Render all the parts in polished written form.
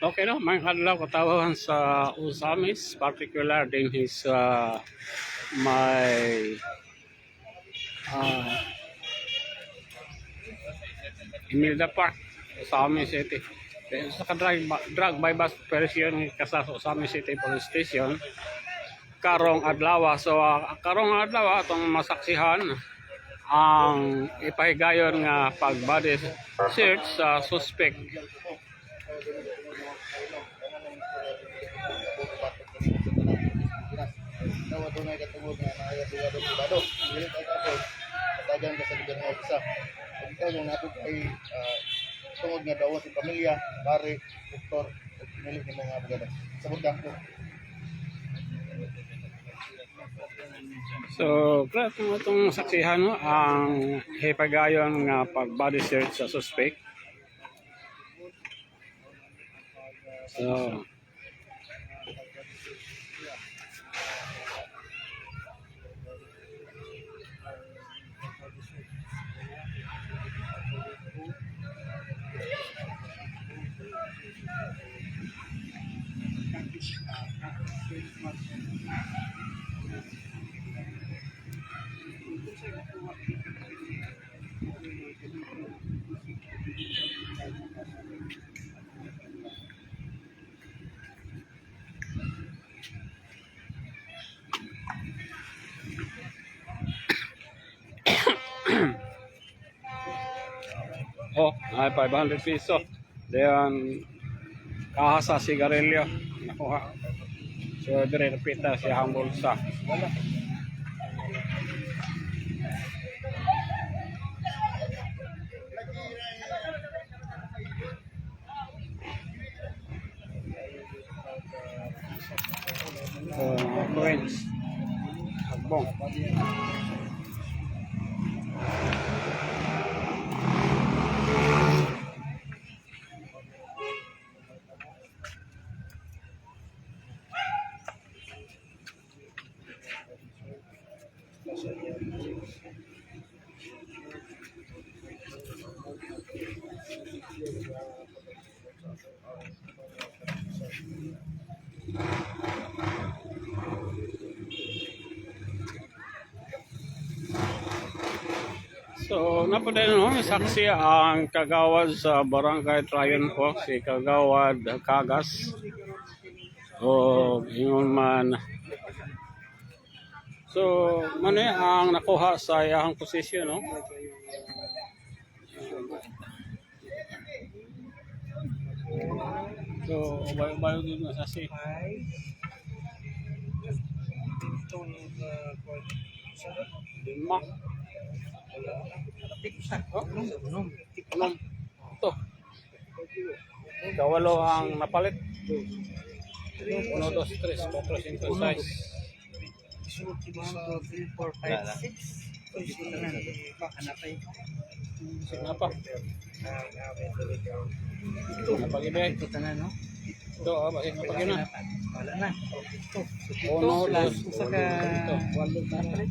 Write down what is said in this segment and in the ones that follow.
Okay no, may kadlaw katawan sa Usamis, particular din his my uh, Imelda Park, Usamis City. Then sa drug bypass operation kasa sa Usamis City Police Station karong adlaw. So karong adlaw atong masaksihan ang ipahigayon nga pag-body search sa suspect. Nawa doon ay katungod na nakayatuwa doon pribado. Dili kay kapos, katagan ka sa lugar nga ofisa. Kung ikaw yung natod ay tungod nga dawa sa pamilya, pare, doktor, o pinili ng mga abogado. Sabot ka po. So, class mo itong saksihan no, ang hipagayon nga pag-body search sa suspect. So, oh, ay 500 piso. Then, kaha sa sigarilyo. Nakuha. So, dire repita siya ang bulsa. Coins. Hagbong. So, napadala no, saksi ang kagawad sa Barangay Trayon po, si Kagawad Kagas. O, ingon man. So, mani ang nakuha sa iyang posisyon, no? So, bayo-bayo din na saksi. Lima. Oh? Ito. Kawalo ang napalit. 1, 2, 3, 4, 5, 6. 6 na pa. Napag-ibig. Ito tanan, no? Ito, napag-ibig na. Wala na. Uno, dos,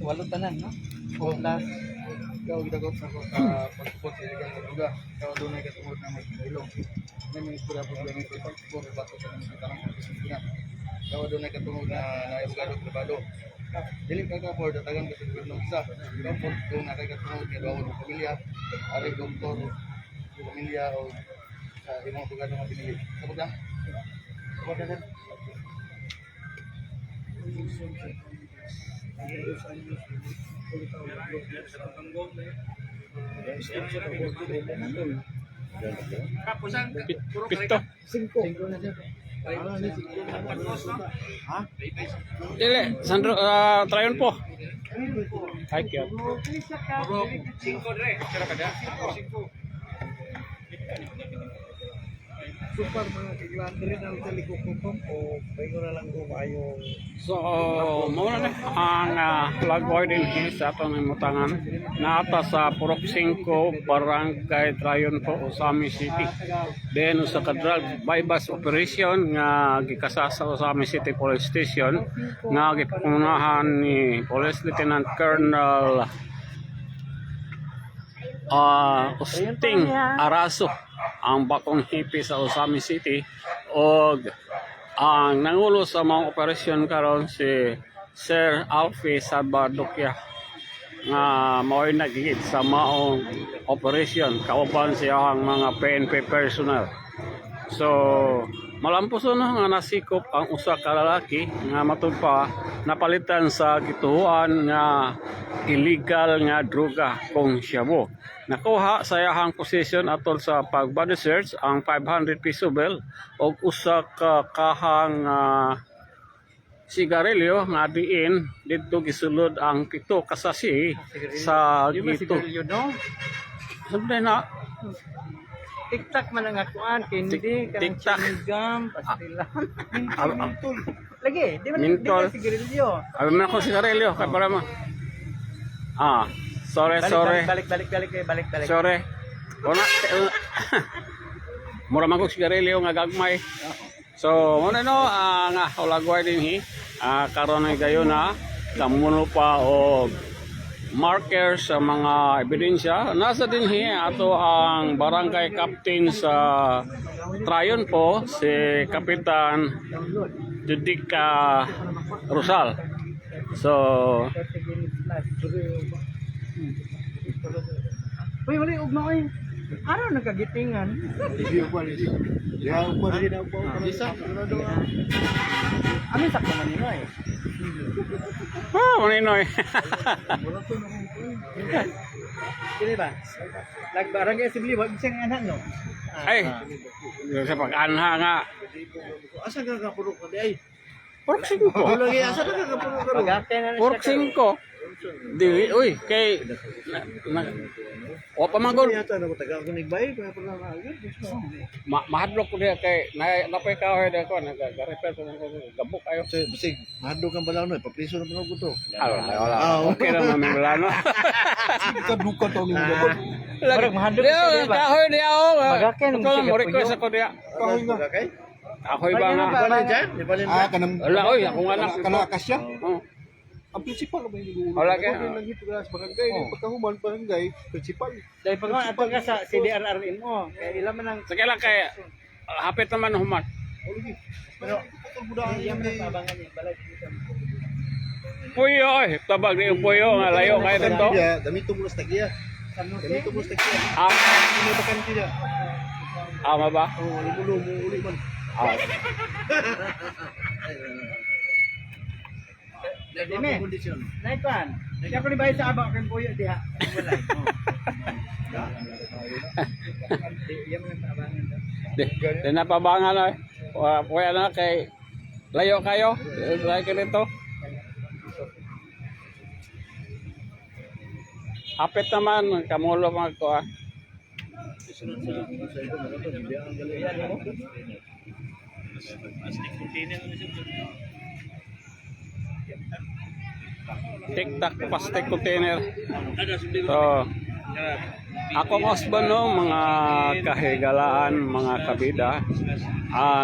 Walo tanan, no? Plus. Ikaw gidagot sa pagpupot sa ilang kaduga. Ikaw doon ay katungod na magkailong. May mga istorya po ganito ito. Pagpupot bato sa mga tanong pagkasimpunan. Ikaw doon ay katungod na naibugado trabado. Dili ka ka for datagan ka sa gobyerno isa. Ikaw po doon na kay katungod nga bawod ng pamilya, ari doktor, sa pamilya o sa imong abogado nga pinili. Sabot ka? Sabot ka din? Pito. 5 na siya. Ha? Dili, Sandro, Trayon po. Ay, kaya. 5 dire. Kira ka dia? 5. Super mga kiglan rin ang talikupupom o bago na lang ko maayo. So, muna na ang flag boarding sa ato ng mutangan na ata sa Purok 5, Barangay Trayon po, Usamis City. Then, sa drug bypass operation nga gikasa sa Usamis City Police Station nga gipakunahan ni Police Lieutenant Colonel Usting Araso ang bakong hipi sa Osami City o ang nangulo sa mga operasyon karon si Sir Alfie Salvadocchia nga mao'y nagigit sa maong operasyon kauban siya ang mga PNP personnel. So malampuson nga nasikop ang usa ka lalaki nga matud pa napalitan sa gituhuan nga illegal nga droga kung shabu. Nakuha sa iyahang posisyon atol sa pag-body search ang 500 piso bill o usa ka kahang sigarilyo nga diin dito gisulod ang pito kasasi sa gito. no? Sabi na Tiktak man ang akuan, hindi kanang Tiktak. chewing-gum, pastilan. ah, Lagi, di ba Mentol. sigarilyo? Abi man ako sigarilyo kay para mo. Sorry. Balik. Sorry. Una mura man kog sigarilyo nga gagmay. So, muna no nga ulagway din karon ay gayon na kamuno pa og marker sa mga ebidensya. Nasa din ato ang barangay captain sa Trayon po si Kapitan Judica Rosal. So, Uy, wala yung ugma oy. Araw nagkagitingan. Amin sakto man nino eh. maninoy. Kini ba? Barangay Assembly, wag siyang anak no. Ay, sa pag-anha nga. Asa ka kapuro ka di ay? Pork 5. Lagi asa ka kapuro ka? Pagate na Pork 5. Dili, uy, kay o pamagol. Yata na mataga ko nigbay pa pala na agad. Mahadlok ko diya kay napay kahoy diya ko nag-repair ko ng gabok ayo. Basig, mahadlo kang balaw no, papriso na pala ko to. Wala. Okay na mga milano. Kaduka to ni gabon. Parang mahadlok siya, di ba? Kahoy diya ako. Magakin, Ito lang mo sige, request ako diya. Kahoy nga kay? Kahoy ba nga? Balin dyan? Di balin dyan? kanang Wala oy, akong anak. Kana kasya? Oh. Ang principal ba yung Wala ka. lagi to sa barangay, pagkahuman barangay, principal. dahil pag ato ka sa CDRRM mo, kaya ilan man ang Sige lang kay hapit naman human. pero iya man ang abangan niya balay dito. Puyo oy, tabag ni yung puyo nga layo kay dito. Gamito mo sa tagiya. San Jose? Gamito mo sa tagiya. Ah, Ba kan tiya? ama ba? Oh, libulo mo uli man. Ah. Dime. Naikwan. Siya ko ni bayad sa abang kan puyo diha. Wala. Iya man ang abangan daw. Di napabangan oy. Puya na kay layo kayo. Layo kayo dito. Hapit naman, kamulo mga ko ah. Tiktak plastic container. So, akong husband no, mga kahigalaan, mga kabida,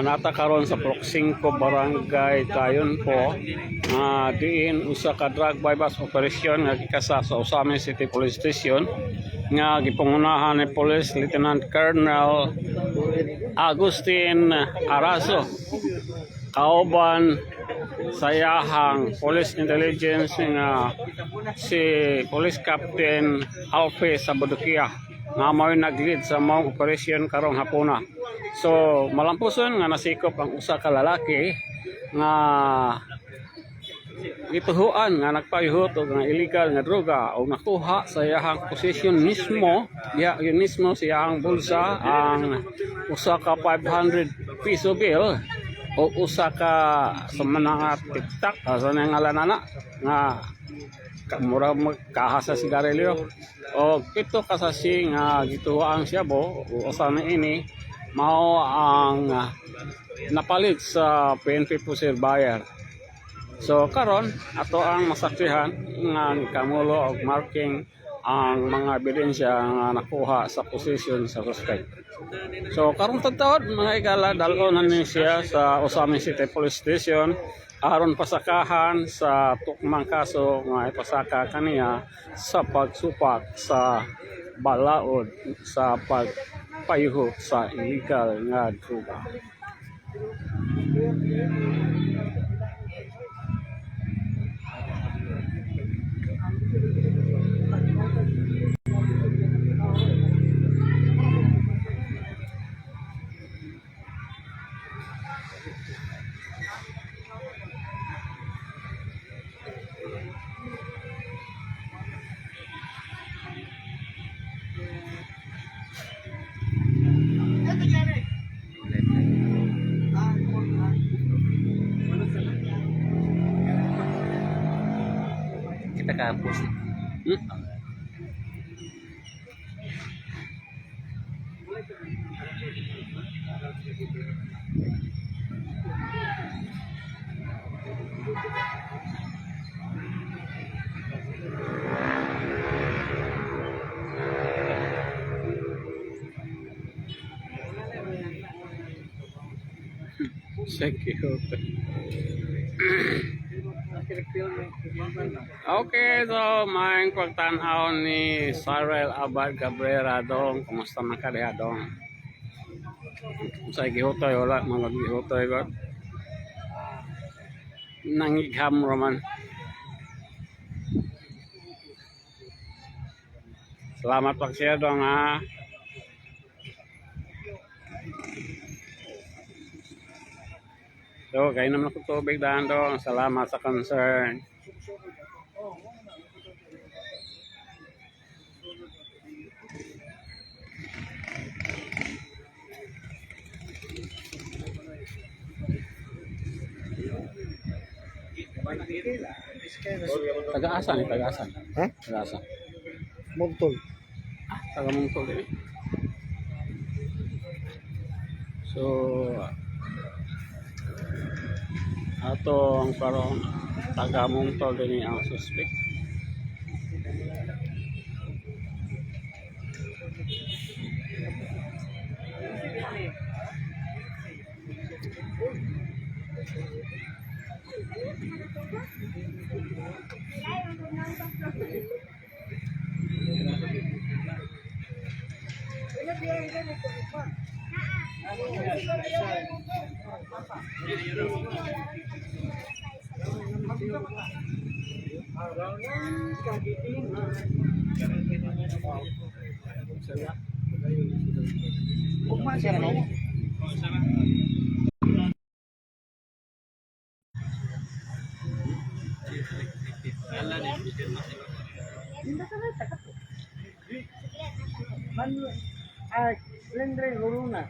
nata karon sa Proxing ko barangay Tayon po, diin usa ka drug bypass operation nga gikasa sa Osami City Police Station nga gipangunahan ni Police Lieutenant Colonel Agustin Araso kauban sayahang police intelligence nga si Police Captain Alfie Salvadocchia nga mao'y nag-lead sa mga operasyon karong hapuna. So malampuson nga nasikop ang usa ka lalaki nga gituhuan nga nagpayuhot og nga illegal nga droga o nakuha sa iyahang posisyon mismo yun mismo sa iyahang bulsa ang usa ka 500 piso bill o usa ka sa mga tiktak sa ngalanana nga mura magkaha sa sigarilyo o pito kasasi nga gituhuan siya bo usa na ini mao ang napalit sa PNP Pusir Bayer. So karon ato ang masaksihan nga kamulo og marking ang mga ebidensya nga nakuha sa posisyon sa suspect. So karong tagtaod mga igala dalonan ni siya sa Osami City Police Station aron pasakahan sa tukmang kaso nga ipasaka kaniya sa pagsupak sa balaod sa pagpayuho sa illegal nga droga. Kita kampus. Hmm? Secure. Okay, so maing pagtanaw ni Cyril Abad Cabrera dong. Kumusta man ka diha dong? Sa gihutoy wala mga gihutoy ko. Nangigham raman. Salamat pag siya dong ha. So, kayo naman ako tubig daan dong. Salamat sa concern. Taga-asa ni, taga-asa. Ha? Taga-asa. Mugtol. Taga-mungtol din. So, atong karon taga-mungtol din ang suspect. Ugma siya no? Lendre Luna.